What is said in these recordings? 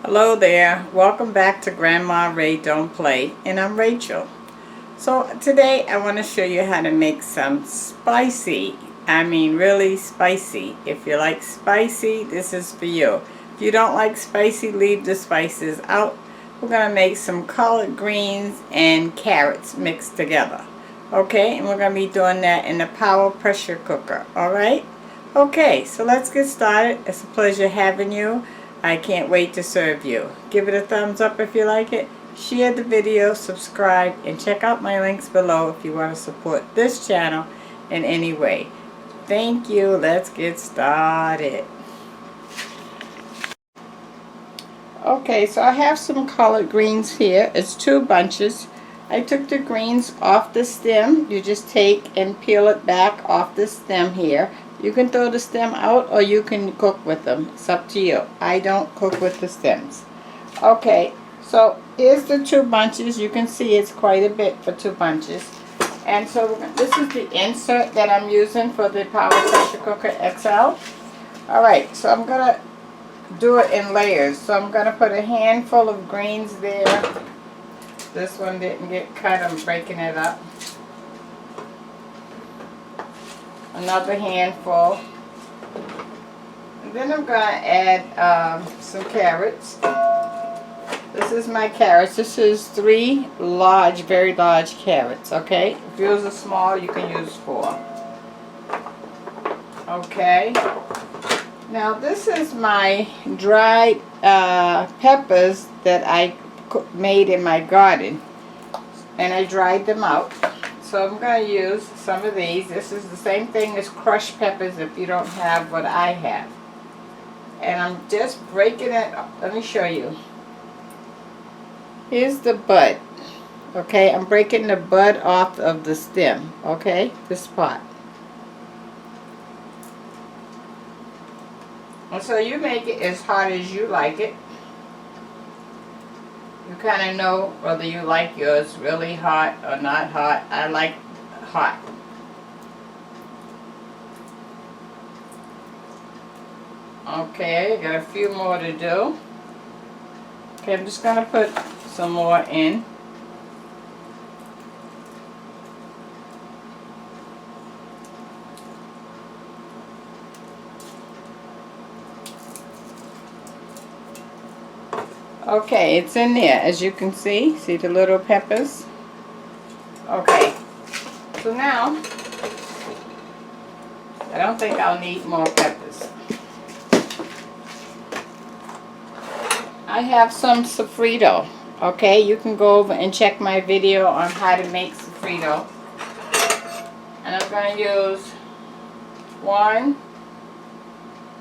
Hello there, welcome back to Grandma Ray Don't Play, and I'm Rachel. So today I want to show you how to make some spicy, really spicy. If you like spicy, this is for you. If you don't like spicy, leave the spices out. We're going to make some collard greens and carrots mixed together. Okay, and we're going to be doing that in the power pressure cooker, alright? Okay, so let's get started. It's a pleasure having you. I can't wait to serve you. Give it a thumbs up if you like it. Share the video, subscribe, and check out my links below if you want to support this channel in any way. Thank you. Let's get started. Okay, so I have some collard greens here. It's 2 bunches. I took the greens off the stem. You just take and peel it back off the stem here. You can throw the stem out or you can cook with them. It's up to you. I don't cook with the stems. Okay, so here's the 2 bunches. You can see it's quite a bit for 2 bunches. And so this is the insert that I'm using for the Power Pressure Cooker XL. Alright, so I'm going to do it in layers. So I'm going to put a handful of greens there. This one didn't get cut. I'm breaking it up. Another handful, and then I'm going to add some carrots. This is my carrots. This is 3 large, very large carrots, okay? If yours are small, you can use 4. Okay, now this is my dried peppers that I made in my garden, and I dried them out. So I'm going to use some of these. This is the same thing as crushed peppers if you don't have what I have. And I'm just breaking it up. Let me show you. Here's the bud. Okay, I'm breaking the bud off of the stem. Okay, this part. And so you make it as hot as you like it. You kind of know whether you like yours really hot or not hot. I like hot. Okay, got a few more to do. Okay, I'm just going to put some more in. Okay, it's in there, as you can see. See the little peppers? Okay, so now, I don't think I'll need more peppers. I have some sofrito. Okay, you can go over and check my video on how to make sofrito. And I'm going to use 1,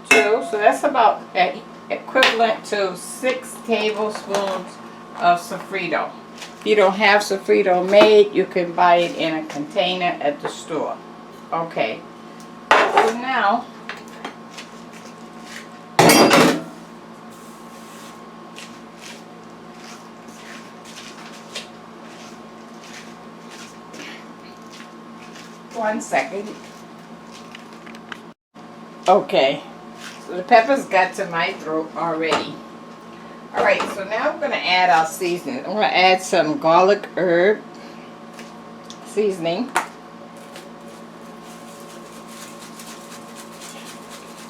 2, so that's about equivalent to 6 tablespoons of sofrito. If you don't have sofrito made, you can buy it in a container at the store. Okay, so now one second. Okay, so the peppers got to my throat already. Alright, so now I'm going to add our seasoning. I'm going to add some garlic herb seasoning.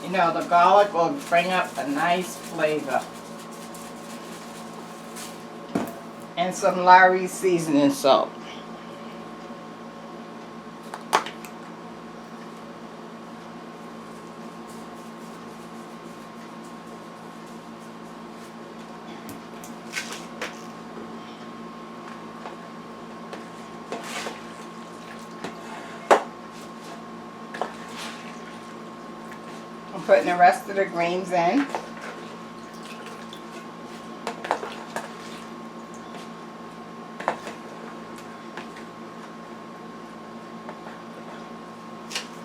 You know, the garlic will bring up a nice flavor. And some Lowry seasoning salt. I'm putting the rest of the greens in.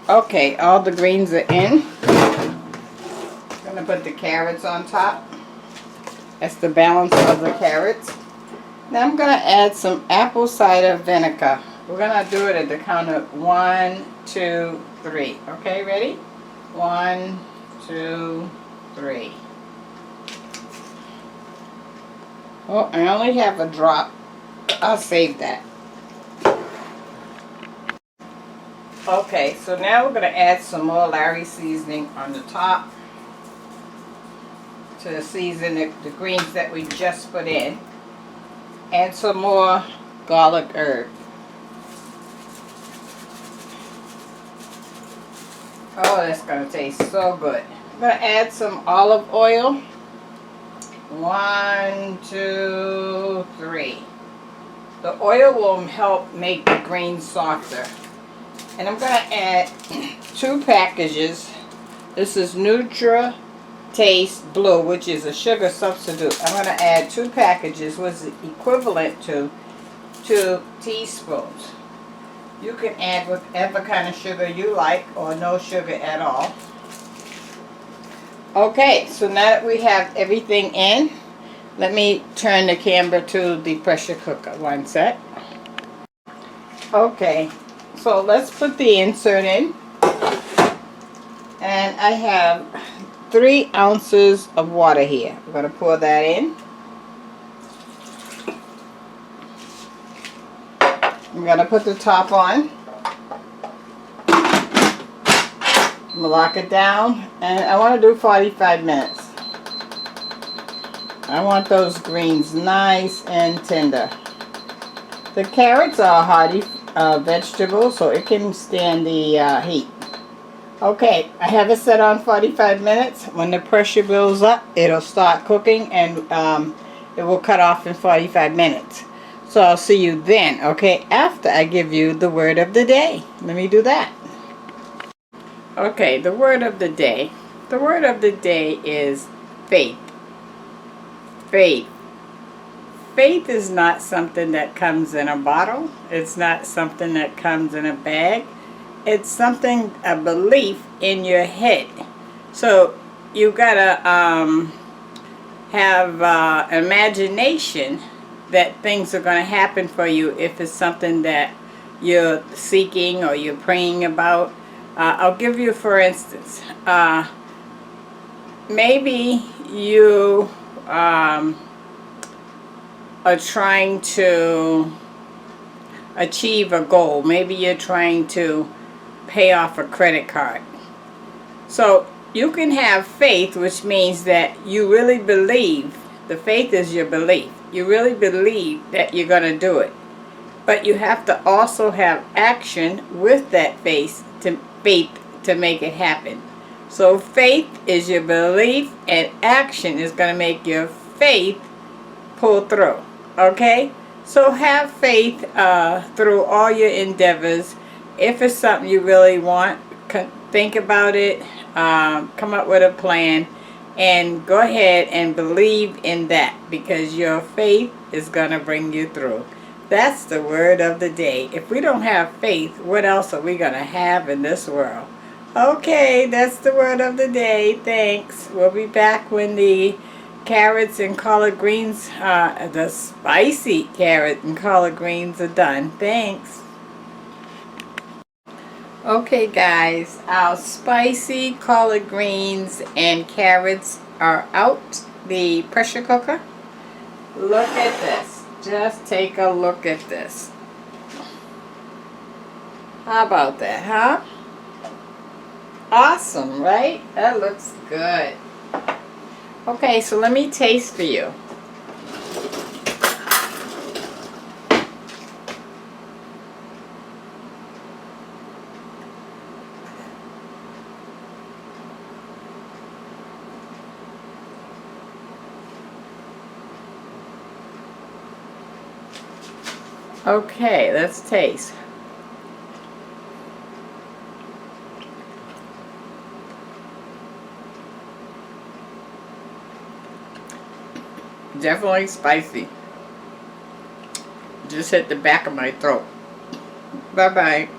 Okay, all the greens are in. I'm going to put the carrots on top. That's the balance of the carrots. Now I'm going to add some apple cider vinegar. We're going to do it at the count of 1, 2, 3. Okay, ready? 1, 2, 3. Oh, I only have a drop. I'll save that. Okay, so now we're going to add some more Larry seasoning on the top to season the greens that we just put in. And some more garlic herb. Oh, that's going to taste so good. I'm going to add some olive oil. 1, 2, 3. The oil will help make the greens softer. And I'm going to add 2 packages. This is Taste Blue, which is a sugar substitute. I'm going to add 2 packages, which is equivalent to 2 teaspoons. You can add whatever kind of sugar you like, or no sugar at all. Okay, so now that we have everything in, let me turn the camera to the pressure cooker. 1 sec. Okay, so let's put the insert in. And I have 3 ounces of water here. I'm going to pour that in. I'm going to put the top on. I'm going to lock it down. And I want to do 45 minutes. I want those greens nice and tender. The carrots are a hearty vegetable, so it can stand the heat. Okay, I have it set on 45 minutes. When the pressure builds up, it'll start cooking, and it will cut off in 45 minutes. So I'll see you then, okay, after I give you the word of the day. Let me do that. Okay, the word of the day. The word of the day is faith. Faith. Faith is not something that comes in a bottle. It's not something that comes in a bag. It's something, a belief in your head. So you gotta have imagination that things are gonna happen for you if it's something that you're seeking or you're praying about. I'll give you, for instance, maybe you are trying to achieve a goal. Maybe you're trying to pay off a credit card. So you can have faith, which means that you really believe. The faith is your belief. You really believe that you're going to do it. But you have to also have action with that faith to make it happen. So faith is your belief, and action is going to make your faith pull through. Okay? So have faith through all your endeavors. If it's something you really want, think about it, come up with a plan, and go ahead and believe in that, because your faith is going to bring you through. That's the word of the day. If we don't have faith, what else are we going to have in this world? Okay, that's the word of the day. Thanks. We'll be back when the carrots and collard greens, the spicy carrot and collard greens are done. Thanks. Okay guys, our spicy collard greens and carrots are out the pressure cooker. Look at this. Just take a look at this. How about that, huh? Awesome, right? That looks good. Okay, so let me taste for you. Okay, let's taste. Definitely spicy. Just hit the back of my throat. Bye-bye.